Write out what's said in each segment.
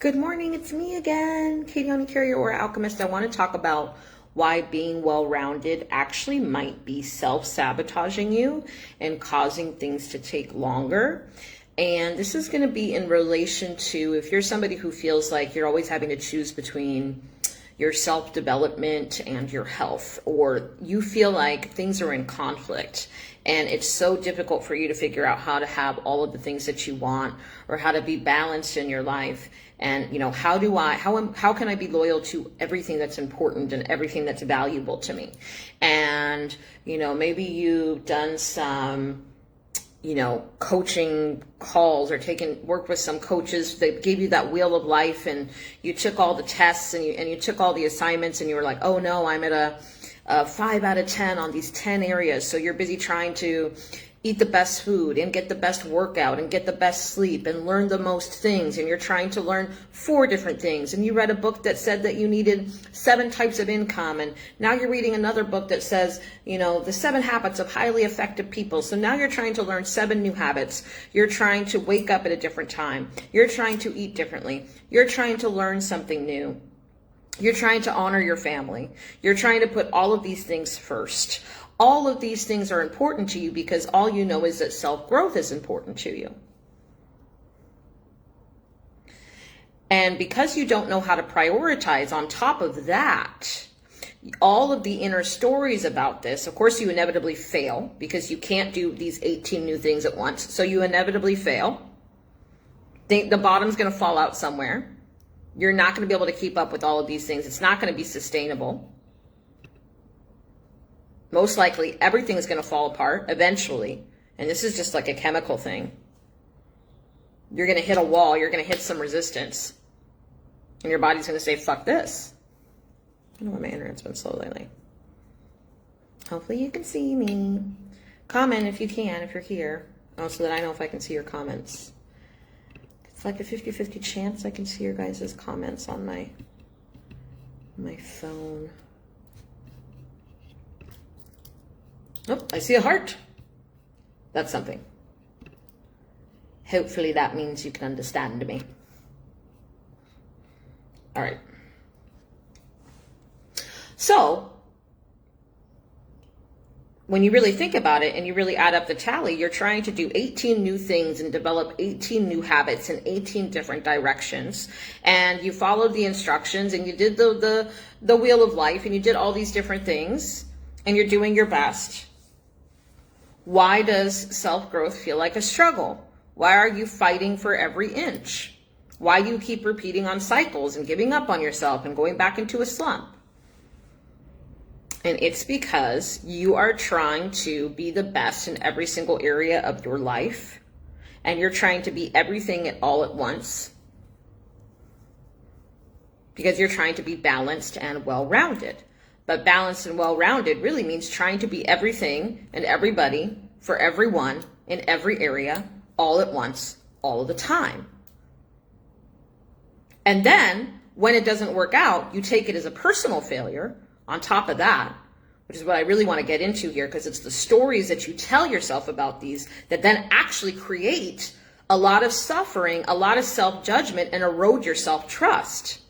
Good morning, it's me again, Katie Onyekere, or Alchemist. I want to talk about why being well-rounded actually might be self-sabotaging you and causing things to take longer. And this is going to be in relation to if you're somebody who feels like you're always having to choose between your self-development and your health, or you feel like things are in conflict and it's so difficult for you to figure out how to have all of the things that you want or how to be balanced in your life. And, how can I be loyal to everything that's important and everything that's valuable to me? And, maybe you've done some coaching calls or worked with some coaches that gave you that wheel of life, and you took all the tests and you took all the assignments and you were like, oh no, I'm at a 5 out of 10 on these 10 areas. So you're busy trying to eat the best food and get the best workout and get the best sleep and learn the most things. And you're trying to learn 4 different things. And you read a book that said that you needed 7 types of income. And now you're reading another book that says, the 7 habits of highly effective people. So now you're trying to learn 7 new habits. You're trying to wake up at a different time. You're trying to eat differently. You're trying to learn something new. You're trying to honor your family. You're trying to put all of these things first. All of these things are important to you because all you know is that self-growth is important to you. And because you don't know how to prioritize on top of that, all of the inner stories about this, of course, you inevitably fail because you can't do these 18 new things at once. So you inevitably fail. The bottom's going to fall out somewhere. You're not going to be able to keep up with all of these things. It's not going to be sustainable. Most likely, everything is going to fall apart eventually. And this is just like a chemical thing. You're going to hit a wall. You're going to hit some resistance. And your body's going to say, fuck this. I don't know why my internet's been slow lately. Hopefully you can see me. Comment if you can, if you're here. So that I know if I can see your comments. It's like a 50-50 chance I can see your guys' comments on my phone. Oh, I see a heart. That's something. Hopefully that means you can understand me. All right. So, when you really think about it and you really add up the tally, you're trying to do 18 new things and develop 18 new habits in 18 different directions. And you followed the instructions and you did the wheel of life and you did all these different things and you're doing your best. Why does self-growth feel like a struggle? Why are you fighting for every inch? Why do you keep repeating on cycles and giving up on yourself and going back into a slump? And it's because you are trying to be the best in every single area of your life. And you're trying to be everything all at once. Because you're trying to be balanced and well-rounded. But balanced and well-rounded really means trying to be everything and everybody for everyone in every area all at once, all of the time. And then when it doesn't work out, you take it as a personal failure on top of that, which is what I really want to get into here because it's the stories that you tell yourself about these that then actually create a lot of suffering, a lot of self-judgment, and erode your self-trust.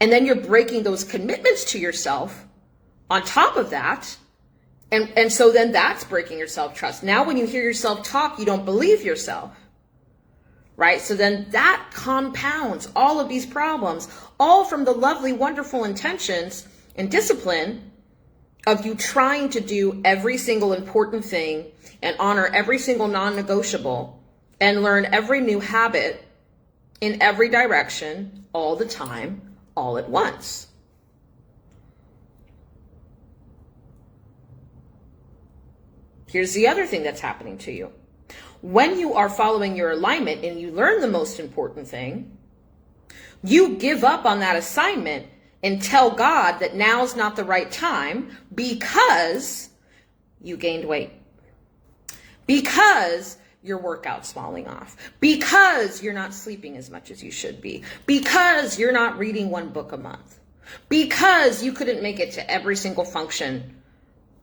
And then you're breaking those commitments to yourself on top of that. And so then that's breaking your self-trust. Now when you hear yourself talk, you don't believe yourself. Right? So then that compounds all of these problems, all from the lovely, wonderful intentions and discipline of you trying to do every single important thing and honor every single non-negotiable and learn every new habit in every direction all the time, all at once. Here's the other thing that's happening to you. When you are following your alignment and you learn the most important thing, you give up on that assignment and tell God that now's not the right time because you gained weight, because your workout's falling off, because you're not sleeping as much as you should be, because you're not reading 1 book a month, because you couldn't make it to every single function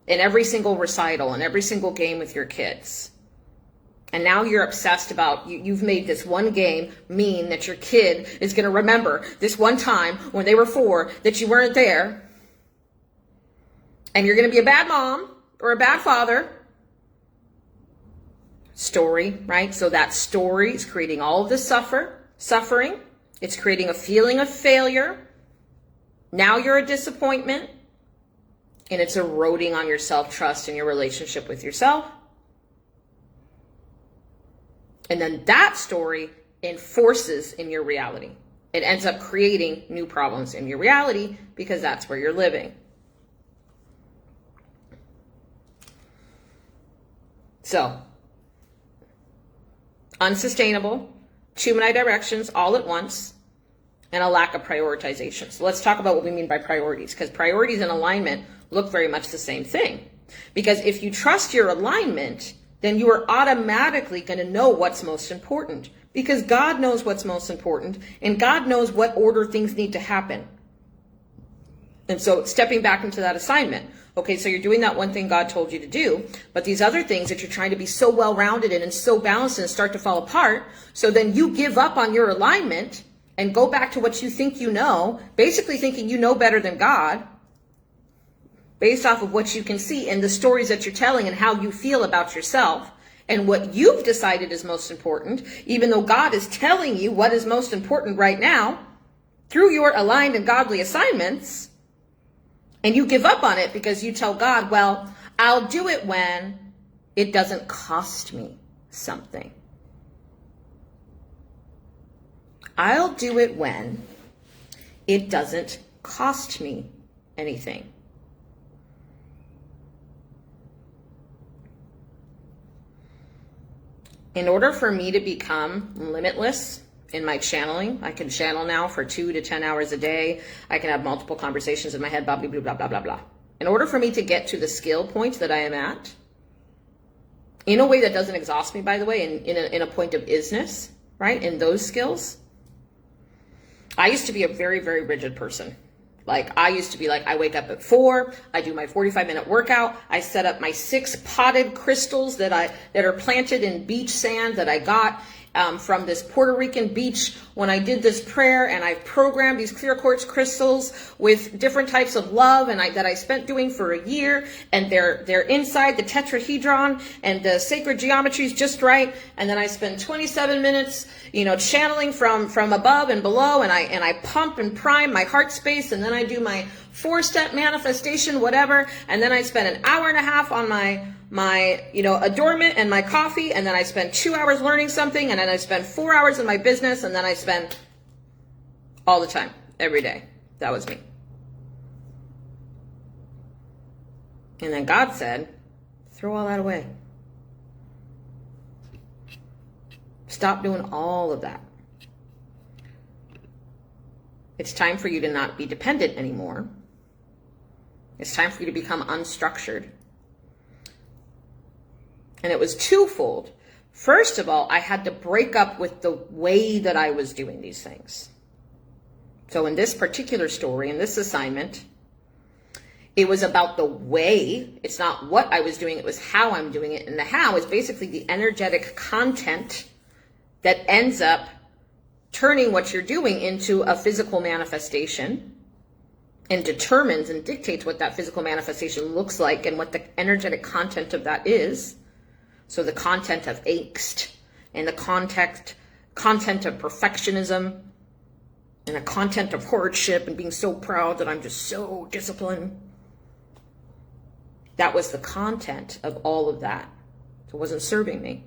and every single recital and every single game with your kids. And now you're obsessed about, you've made this one game mean that your kid is going to remember this one time when they were 4 that you weren't there. And you're going to be a bad mom or a bad father. Story, right? So that story is creating all of this suffering. It's creating a feeling of failure. Now you're a disappointment. And it's eroding on your self-trust and your relationship with yourself. And then that story enforces in your reality. It ends up creating new problems in your reality because that's where you're living. So, unsustainable, too many directions all at once, and a lack of prioritization. So let's talk about what we mean by priorities, because priorities and alignment look very much the same thing. Because if you trust your alignment, then you are automatically going to know what's most important, because God knows what's most important and God knows what order things need to happen. And so stepping back into that assignment, okay, so you're doing that one thing God told you to do, but these other things that you're trying to be so well-rounded in and so balanced and start to fall apart, so then you give up on your alignment and go back to what you think you know, basically thinking you know better than God, based off of what you can see and the stories that you're telling and how you feel about yourself and what you've decided is most important, even though God is telling you what is most important right now through your aligned and godly assignments, and you give up on it because you tell God, well, I'll do it when it doesn't cost me something. I'll do it when it doesn't cost me anything. In order for me to become limitless in my channeling, I can channel now for 2 to 10 hours a day. I can have multiple conversations in my head, blah, blah, blah, blah, blah, blah, blah. In order for me to get to the skill point that I am at, in a way that doesn't exhaust me, by the way, in a point of isness, right? In those skills, I used to be a very, very rigid person. Like, I used to be like, I wake up at 4, I do my 45-minute workout, I set up my 6 potted crystals that are planted in beach sand that I got from this Puerto Rican beach when I did this prayer, and I programmed these clear quartz crystals with different types of love that I spent doing for a year, and they're inside the tetrahedron, and the sacred geometry is just right. And then I spend 27 minutes, channeling from above and below, and I pump and prime my heart space, and then I do my 4-step manifestation, whatever, and then I spend an hour and a half on my adornment and my coffee, and then I spend 2 hours learning something, and then I spend 4 hours in my business, and then I spend all the time, every day. That was me. And then God said, throw all that away. Stop doing all of that. It's time for you to not be dependent anymore. It's time for you to become unstructured. And it was twofold. First of all, I had to break up with the way that I was doing these things. So in this particular story, in this assignment, it was about the way. It's not what I was doing, it was how I'm doing it. And the how is basically the energetic content that ends up turning what you're doing into a physical manifestation, and determines and dictates what that physical manifestation looks like and what the energetic content of that is. So the content of angst, and the content of perfectionism, and the content of hardship and being so proud that I'm just so disciplined. That was the content of all of that. It wasn't serving me.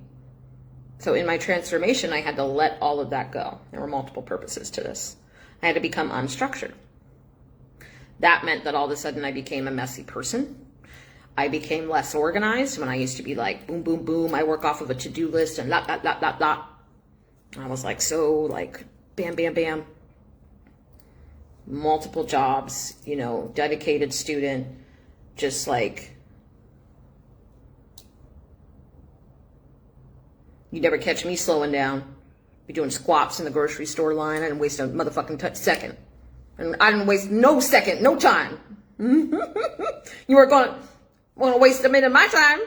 So in my transformation, I had to let all of that go. There were multiple purposes to this. I had to become unstructured. That meant that all of a sudden I became a messy person. I became less organized when I used to be like, boom, boom, boom. I work off of a to-do list and lot, lot, lot, lot, lot. I was like, so like, bam, bam, bam. Multiple jobs, dedicated student, just like, you never catch me slowing down. Be doing squats in the grocery store line. I didn't waste a motherfucking second. And I didn't waste no second, no time. You are going to waste a minute of my time.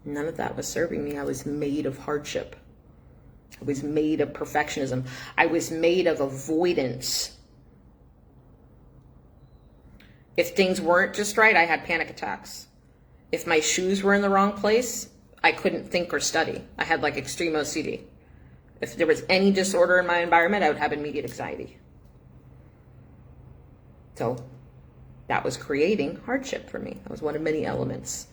None of that was serving me. I was made of hardship. I was made of perfectionism. I was made of avoidance. If things weren't just right, I had panic attacks. If my shoes were in the wrong place, I couldn't think or study. I had like extreme OCD. If there was any disorder in my environment, I would have immediate anxiety. So that was creating hardship for me. That was one of many elements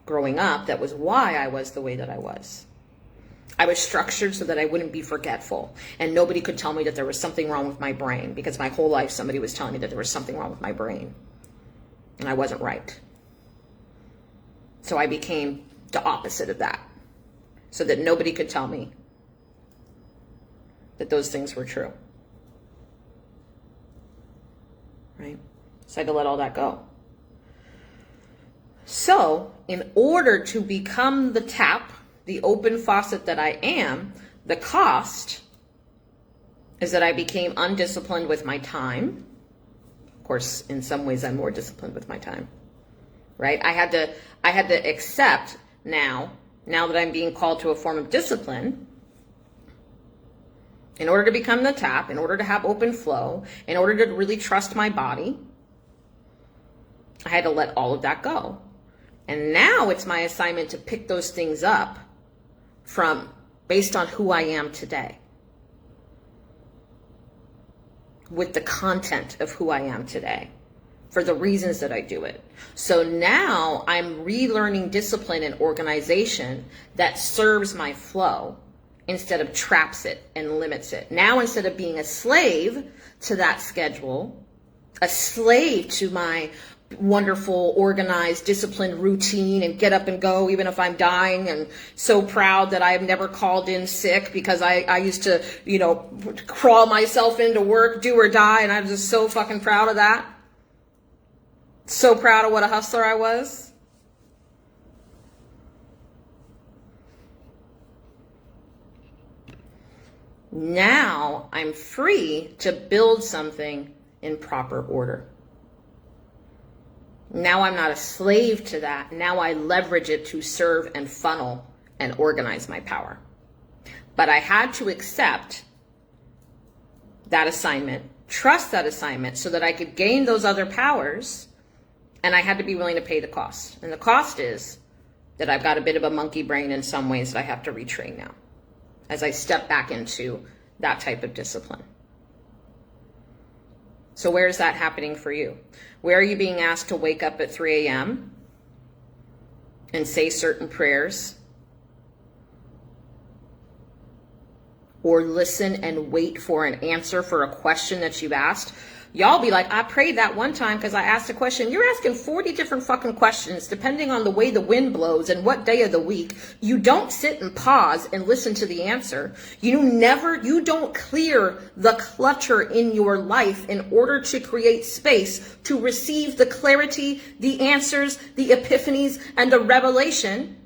growing up. That was why I was the way that I was. I was structured so that I wouldn't be forgetful, and nobody could tell me that there was something wrong with my brain, because my whole life somebody was telling me that there was something wrong with my brain, and I wasn't right. So I became the opposite of that, so that nobody could tell me that those things were true. Right? So I had to let all that go. So in order to become the tap, the open faucet that I am, the cost is that I became undisciplined with my time. Of course, in some ways I'm more disciplined with my time, right? I had to accept now that I'm being called to a form of discipline, in order to become the tap, in order to have open flow, in order to really trust my body, I had to let all of that go. And now it's my assignment to pick those things up based on who I am today, with the content of who I am today, for the reasons that I do it. So now I'm relearning discipline and organization that serves my flow instead of traps it and limits it. Now, instead of being a slave to that schedule, a slave to my wonderful, organized, disciplined routine and get up and go even if I'm dying, and so proud that I've never called in sick, because I used to, crawl myself into work, do or die, and I was just so fucking proud of that. So proud of what a hustler I was. Now I'm free to build something in proper order. Now I'm not a slave to that. Now I leverage it to serve and funnel and organize my power. But I had to accept that assignment, trust that assignment, so that I could gain those other powers, and I had to be willing to pay the cost. And the cost is that I've got a bit of a monkey brain in some ways that I have to retrain now, as I step back into that type of discipline. So where is that happening for you? Where are you being asked to wake up at 3 a.m. and say certain prayers, or listen and wait for an answer for a question that you've asked? Y'all be like, I prayed that one time because I asked a question. You're asking 40 different fucking questions depending on the way the wind blows and what day of the week. You don't sit and pause and listen to the answer. You don't clear the clutter in your life in order to create space to receive the clarity, the answers, the epiphanies, and the revelation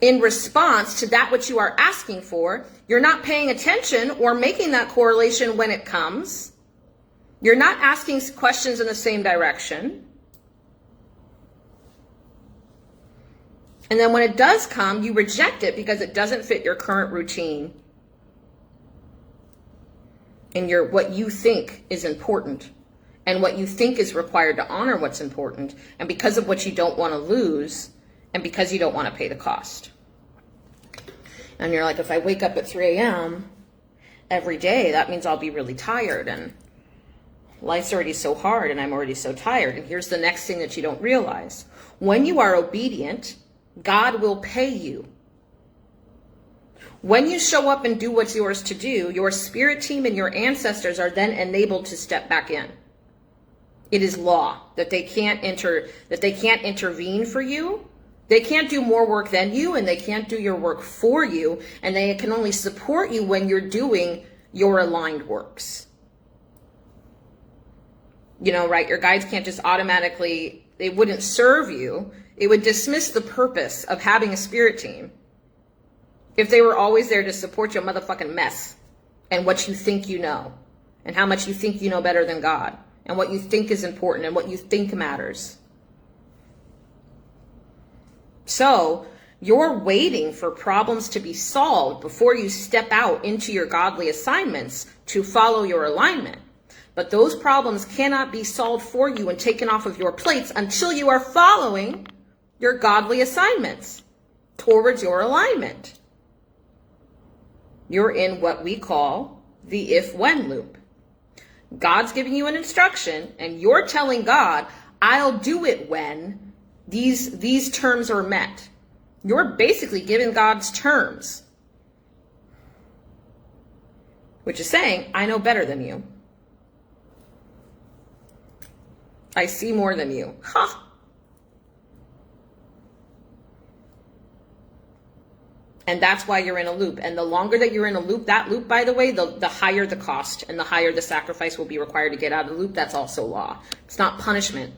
in response to that which you are asking for. You're not paying attention or making that correlation when it comes. You're not asking questions in the same direction. And then when it does come, you reject it because it doesn't fit your current routine and what you think is important and what you think is required to honor what's important, and because of what you don't want to lose, and because you don't want to pay the cost. And you're like, if I wake up at 3 a.m. every day, that means I'll be really tired, and life's already so hard and I'm already so tired. And here's the next thing that you don't realize. When you are obedient, God will pay you. When you show up and do what's yours to do, your spirit team and your ancestors are then enabled to step back in. It is law that they can't intervene for you. They can't do more work than you, and they can't do your work for you, and they can only support you when you're doing your aligned works. Right? Your guides can't just automatically, they wouldn't serve you. It would dismiss the purpose of having a spirit team if they were always there to support your motherfucking mess and what you think you know, and how much you think you know better than God, and what you think is important and what you think matters. So you're waiting for problems to be solved before you step out into your godly assignments to follow your alignment. But those problems cannot be solved for you and taken off of your plates until you are following your godly assignments towards your alignment. You're in what we call the if-when loop. God's giving you an instruction and you're telling God, I'll do it when these terms are met. You're basically giving God's terms, which is saying, I know better than you. I see more than you. Ha! And that's why you're in a loop. And the longer that you're in a loop, that loop, by the way, the higher the cost and the higher the sacrifice will be required to get out of the loop. That's also law. It's not punishment.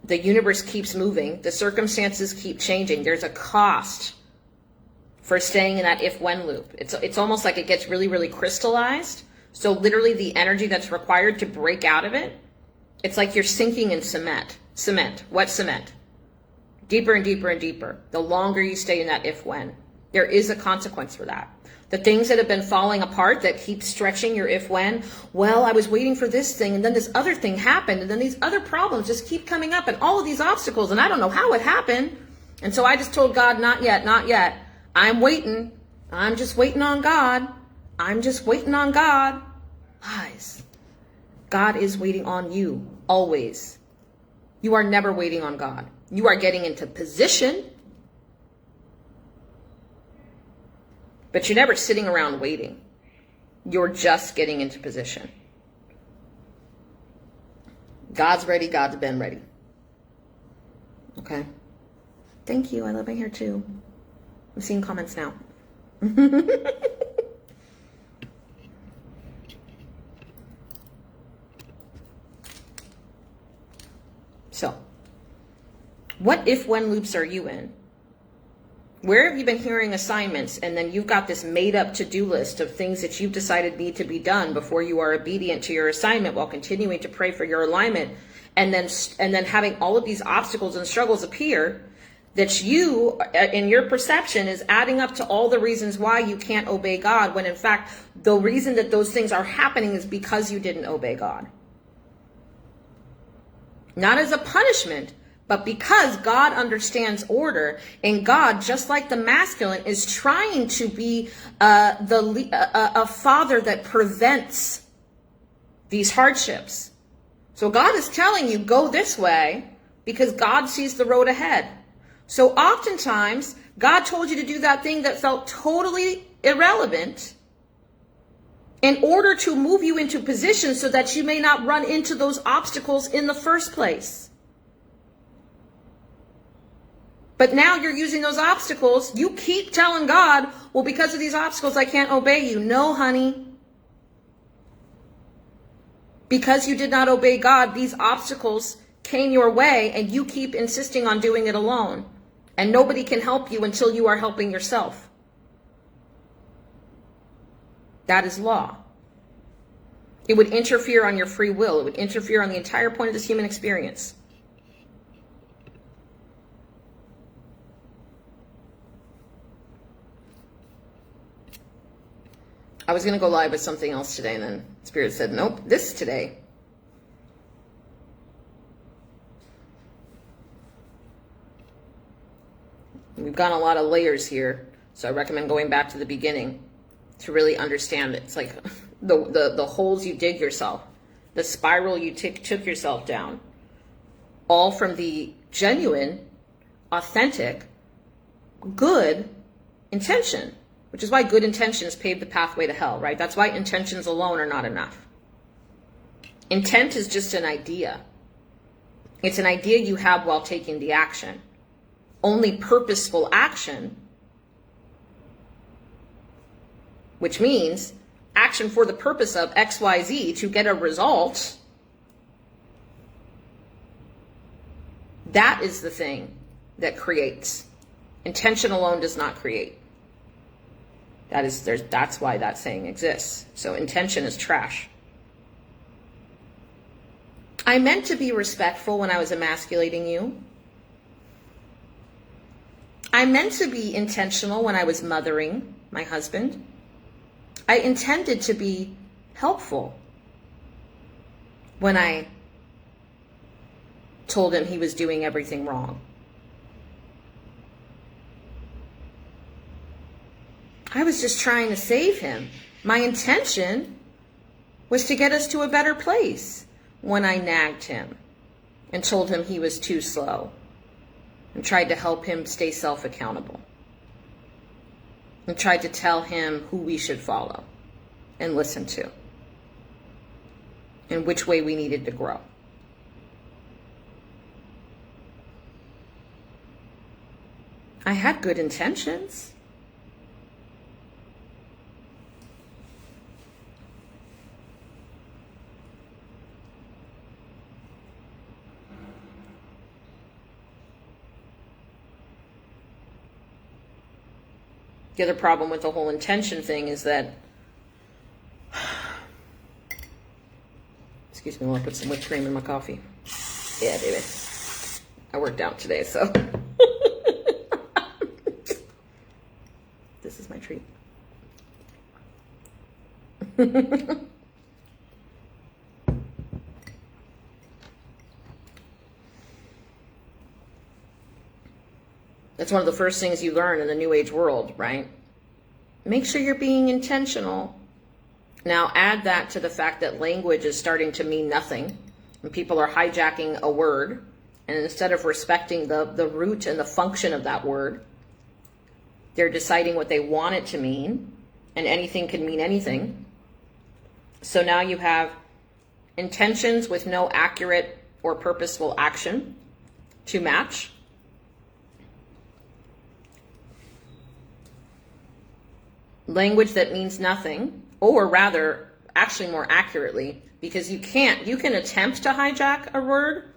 The universe keeps moving. The circumstances keep changing. There's a cost for staying in that if-when loop. It's almost like it gets really, really crystallized. So literally the energy that's required to break out of it, it's like you're sinking in cement. Wet cement. Deeper and deeper and deeper. The longer you stay in that if-when. There is a consequence for that. The things that have been falling apart that keep stretching your if-when, well, I was waiting for this thing, and then this other thing happened, and then these other problems just keep coming up, and all of these obstacles, and I don't know how it happened. And so I just told God, not yet, not yet. I'm waiting. I'm just waiting on God. I'm just waiting on God. Lies. God is waiting on you, always. You are never waiting on God. You are getting into position, but you're never sitting around waiting. You're just getting into position. God's ready. God's been ready. Okay. Thank you. I love my hair too. I'm seeing comments now. So, what if-when loops are you in? Where have you been hearing assignments and then you've got this made up to-do list of things that you've decided need to be done before you are obedient to your assignment while continuing to pray for your alignment, and then having all of these obstacles and struggles appear that you, in your perception, is adding up to all the reasons why you can't obey God, when in fact the reason that those things are happening is because you didn't obey God. Not as a punishment, but because God understands order, and God, just like the masculine, is trying to be a father that prevents these hardships. So God is telling you, go this way, because God sees the road ahead. So oftentimes, God told you to do that thing that felt totally irrelevant in order to move you into position so that you may not run into those obstacles in the first place. But now you're using those obstacles. You keep telling God, well, because of these obstacles, I can't obey you. No, honey. Because you did not obey God, these obstacles came your way, and you keep insisting on doing it alone. And nobody can help you until you are helping yourself. That is law. It would interfere on your free will. It would interfere on the entire point of this human experience. I was going to go live with something else today, and then Spirit said, nope, this today. We've got a lot of layers here, so I recommend going back to the beginning to really understand it. It's like the holes you dig yourself, the spiral you took yourself down, all from the genuine, authentic, good intention, which is why good intentions pave the pathway to hell, right? That's why intentions alone are not enough. Intent is just an idea. It's an idea you have while taking the action. Only purposeful action, which means action for the purpose of XYZ to get a result, that is the thing that creates. Intention alone does not create. That's why that saying exists. So intention is trash. I meant to be respectful when I was emasculating you. I meant to be intentional when I was mothering my husband. I intended to be helpful when I told him he was doing everything wrong. I was just trying to save him. My intention was to get us to a better place when I nagged him and told him he was too slow and tried to help him stay self-accountable and tried to tell him who we should follow and listen to and which way we needed to grow. I had good intentions. The other problem with the whole intention thing is that, excuse me while I put some whipped cream in my coffee. Yeah, baby. I worked out today, so. This is my treat. That's one of the first things you learn in the New Age world, right? Make sure you're being intentional. Now add that to the fact that language is starting to mean nothing, and people are hijacking a word, and instead of respecting the root and the function of that word, they're deciding what they want it to mean, and anything can mean anything. So now you have intentions with no accurate or purposeful action to match. Language that means nothing, or rather, actually more accurately, because you can attempt to hijack a word,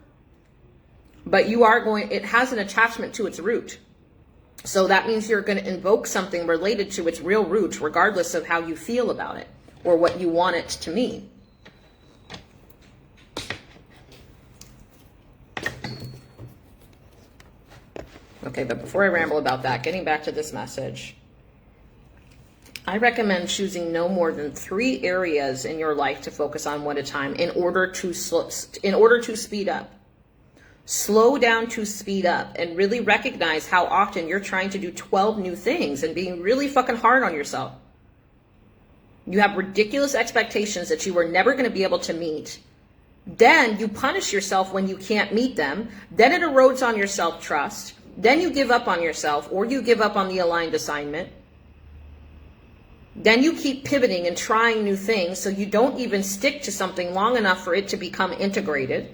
but it has an attachment to its root. So that means you're going to invoke something related to its real root, regardless of how you feel about it or what you want it to mean. Okay, but before I ramble about that, getting back to this message, I recommend choosing no more than 3 areas in your life to focus on one at a time in order to speed up. Slow down to speed up and really recognize how often you're trying to do 12 new things and being really fucking hard on yourself. You have ridiculous expectations that you are never going to be able to meet. Then you punish yourself when you can't meet them. Then it erodes on your self-trust. Then you give up on yourself, or you give up on the aligned assignment. Then you keep pivoting and trying new things, so you don't even stick to something long enough for it to become integrated.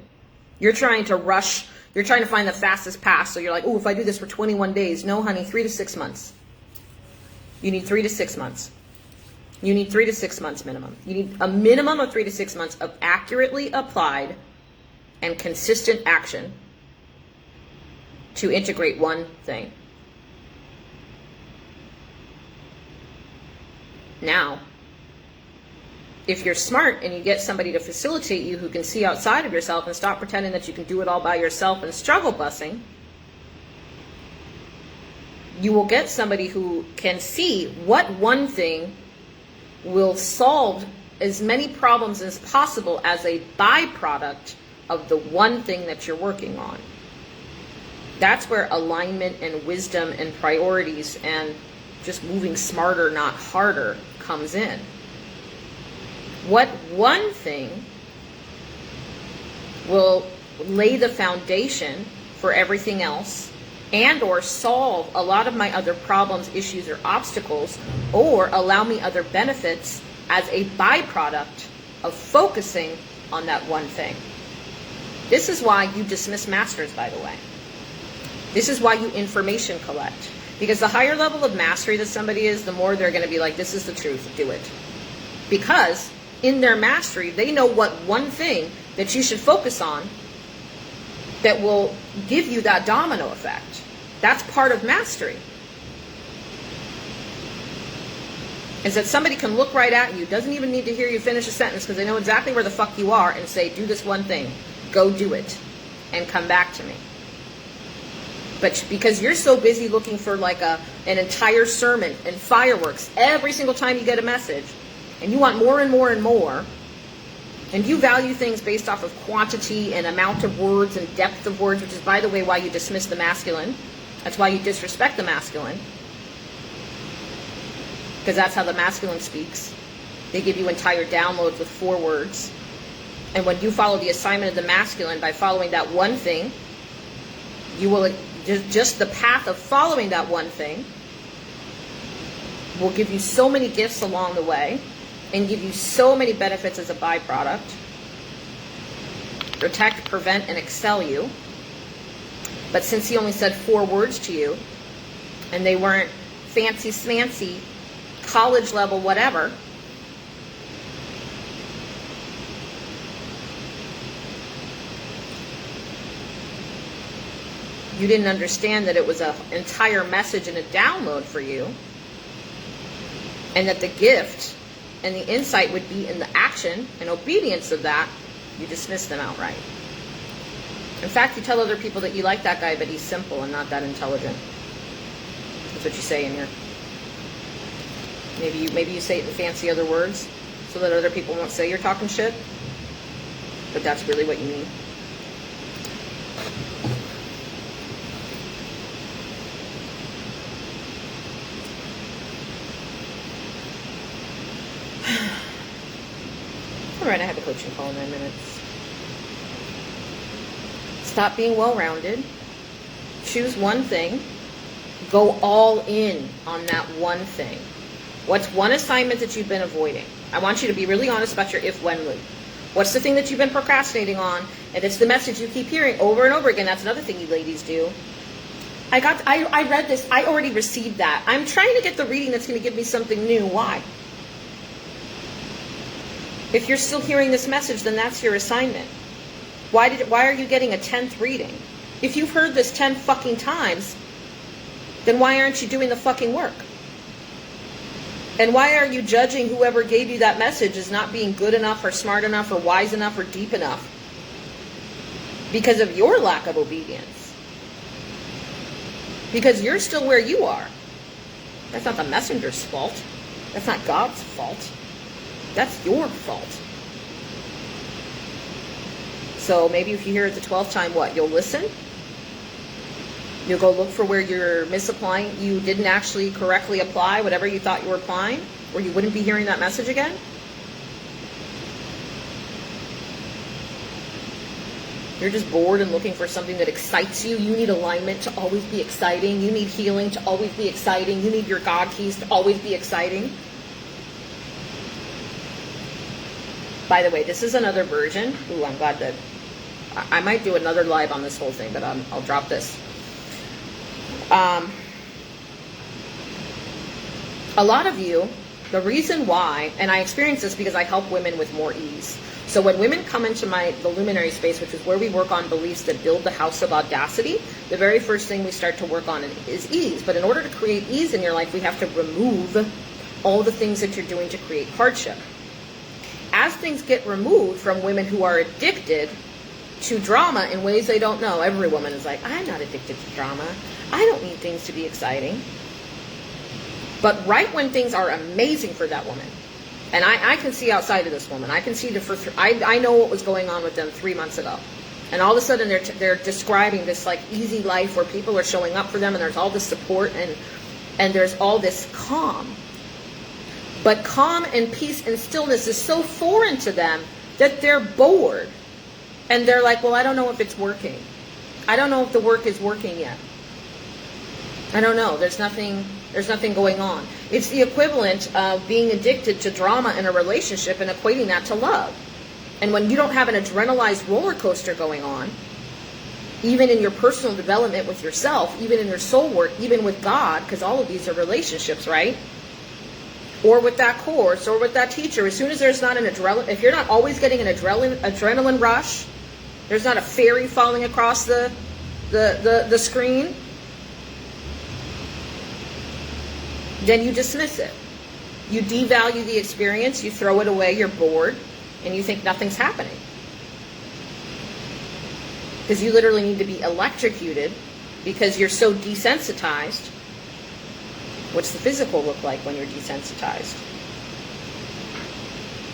You're trying to rush. You're trying to find the fastest pass. So you're like, oh, if I do this for 21 days. No, honey, 3 to 6 months. You need 3 to 6 months. You need 3 to 6 months minimum. You need a minimum of 3 to 6 months of accurately applied and consistent action to integrate one thing. Now, if you're smart and you get somebody to facilitate you who can see outside of yourself and stop pretending that you can do it all by yourself and struggle busing, you will get somebody who can see what one thing will solve as many problems as possible as a byproduct of the one thing that you're working on. That's where alignment and wisdom and priorities and just moving smarter, not harder, comes in. What one thing will lay the foundation for everything else and or solve a lot of my other problems, issues, or obstacles, or allow me other benefits as a byproduct of focusing on that one thing. This is why you dismiss masters, by the way. This is why you information collect. Because the higher level of mastery that somebody is, the more they're going to be like, this is the truth, do it. Because in their mastery, they know what one thing that you should focus on that will give you that domino effect. That's part of mastery. Is that somebody can look right at you, doesn't even need to hear you finish a sentence because they know exactly where the fuck you are, and say, do this one thing, go do it, and come back to me. But because you're so busy looking for like an entire sermon and fireworks every single time you get a message, and you want more and more and more, and you value things based off of quantity and amount of words and depth of words, which is, by the way, why you dismiss the masculine. That's why you disrespect the masculine. Because that's how the masculine speaks. They give you entire downloads with 4 words. And when you follow the assignment of the masculine by following that one thing, you will, just the path of following that one thing will give you so many gifts along the way and give you so many benefits as a byproduct. Protect, prevent, and excel you. But since he only said 4 words to you, and they weren't fancy smancy, college level, whatever, you didn't understand that it was an entire message and a download for you, and that the gift and the insight would be in the action and obedience of that, you dismiss them outright. In fact, you tell other people that you like that guy, but he's simple and not that intelligent. That's what you say in here. Maybe you say it in fancy other words so that other people won't say you're talking shit, but that's really what you mean. All right, I have a coaching call in 9 minutes. Stop being well-rounded. Choose one thing. Go all in on that one thing. What's one assignment that you've been avoiding? I want you to be really honest about your if-when loop. What's the thing that you've been procrastinating on? And it's the message you keep hearing over and over again. That's another thing you ladies do. I read this. I already received that. I'm trying to get the reading that's going to give me something new. Why? If you're still hearing this message, then that's your assignment. Why are you getting a 10th reading? If you've heard this 10 fucking times, then why aren't you doing the fucking work? And why are you judging whoever gave you that message as not being good enough or smart enough or wise enough or deep enough? Because of your lack of obedience. Because you're still where you are. That's not the messenger's fault. That's not God's fault. That's your fault. So maybe if you hear it the 12th time, what? You'll listen? You'll go look for where you're misapplying. You didn't actually correctly apply whatever you thought you were applying, or you wouldn't be hearing that message again? You're just bored and looking for something that excites you. You need alignment to always be exciting. You need healing to always be exciting. You need your God keys to always be exciting. By the way, this is another version. Ooh, I'm glad that I might do another live on this whole thing, but I'll drop this. A lot of you, the reason why, and I experience this because I help women with more ease. So when women come into the luminary space, which is where we work on beliefs that build the house of audacity, the very first thing we start to work on is ease. But in order to create ease in your life, we have to remove all the things that you're doing to create hardship. As things get removed from women who are addicted to drama in ways they don't know, every woman is like, I'm not addicted to drama. I don't need things to be exciting. But right when things are amazing for that woman, and I can see outside of this woman, I can see I know what was going on with them 3 months ago. And all of a sudden they're describing this like easy life where people are showing up for them and there's all this support and there's all this calm. But calm and peace and stillness is so foreign to them that they're bored. And they're like, well, I don't know if it's working. I don't know if the work is working yet. I don't know. There's nothing going on. It's the equivalent of being addicted to drama in a relationship and equating that to love. And when you don't have an adrenalized roller coaster going on, even in your personal development with yourself, even in your soul work, even with God, because all of these are relationships, right? Or with that course, or with that teacher, as soon as there's not an adrenaline, if you're not always getting an adrenaline rush, there's not a fairy falling across the screen, then you dismiss it. You devalue the experience, you throw it away, you're bored, and you think nothing's happening. Because you literally need to be electrocuted because you're so desensitized. What's the physical look like when you're desensitized?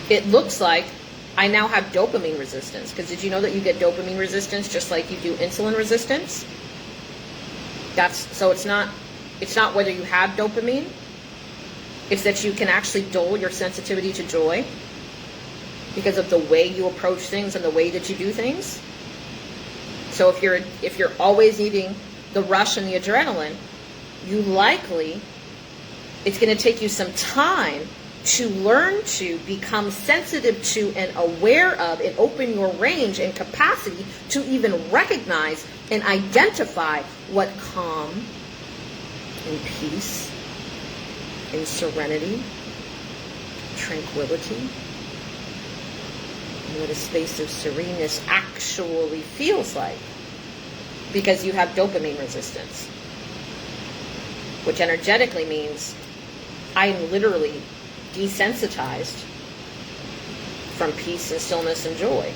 It looks like I now have dopamine resistance. Because did you know that you get dopamine resistance just like you do insulin resistance? So it's not whether you have dopamine. It's that you can actually dull your sensitivity to joy because of the way you approach things and the way that you do things. So if you're always needing the rush and the adrenaline, it's going to take you some time to learn to become sensitive to and aware of and open your range and capacity to even recognize and identify what calm and peace and serenity, tranquility, and what a space of sereneness actually feels like, because you have dopamine resistance, which energetically means I am literally desensitized from peace and stillness and joy.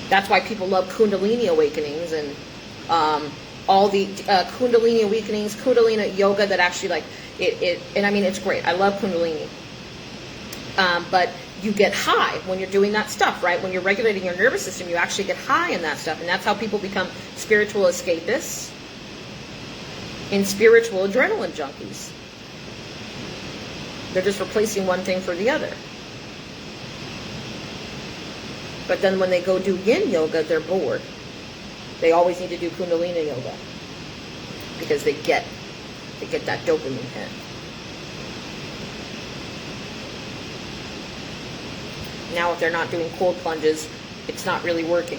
That's why people love Kundalini awakenings and all the Kundalini awakenings, Kundalini yoga that actually and I mean, it's great. I love Kundalini. But you get high when you're doing that stuff, right? When you're regulating your nervous system, you actually get high in that stuff. And that's how people become spiritual escapists and spiritual adrenaline junkies. They're just replacing one thing for the other. But then when they go do yin yoga, they're bored. They always need to do Kundalini yoga because they get that dopamine hit. Now if they're not doing cold plunges, it's not really working.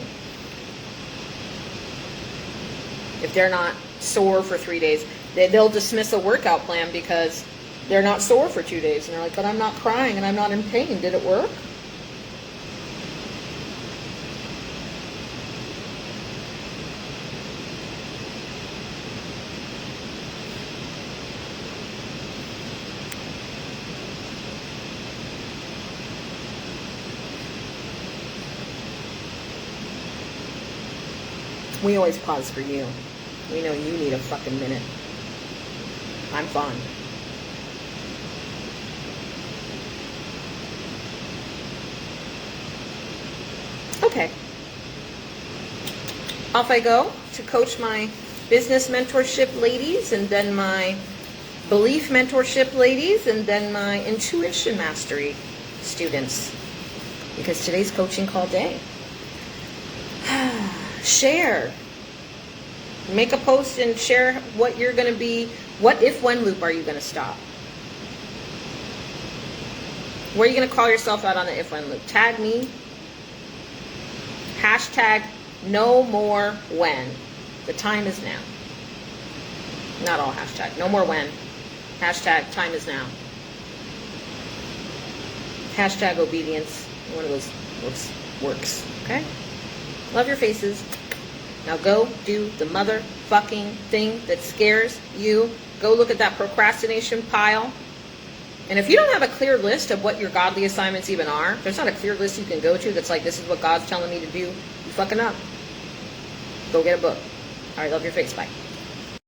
If they're not sore for 3 days, they'll dismiss a workout plan because they're not sore for 2 days. And they're like, but I'm not crying and I'm not in pain. Did it work? We always pause for you. We know you need a fucking minute. I'm fine. Okay. Off I go to coach my business mentorship ladies, and then my belief mentorship ladies, and then my intuition mastery students. Because today's coaching call day. Share. Make a post and share what you're going to be. What if when loop are you going to stop? Where are you going to call yourself out on the if when loop? Tag me. Hashtag no more when. The time is now. Not all hashtag. No more when. Hashtag time is now. Hashtag obedience. One of those works. Okay? Love your faces. Now go do the motherfucking thing that scares you. Go look at that procrastination pile. And if you don't have a clear list of what your godly assignments even are, there's not a clear list you can go to that's like, this is what God's telling me to do, you fucking up. Go get a book. All right, love your face. Bye.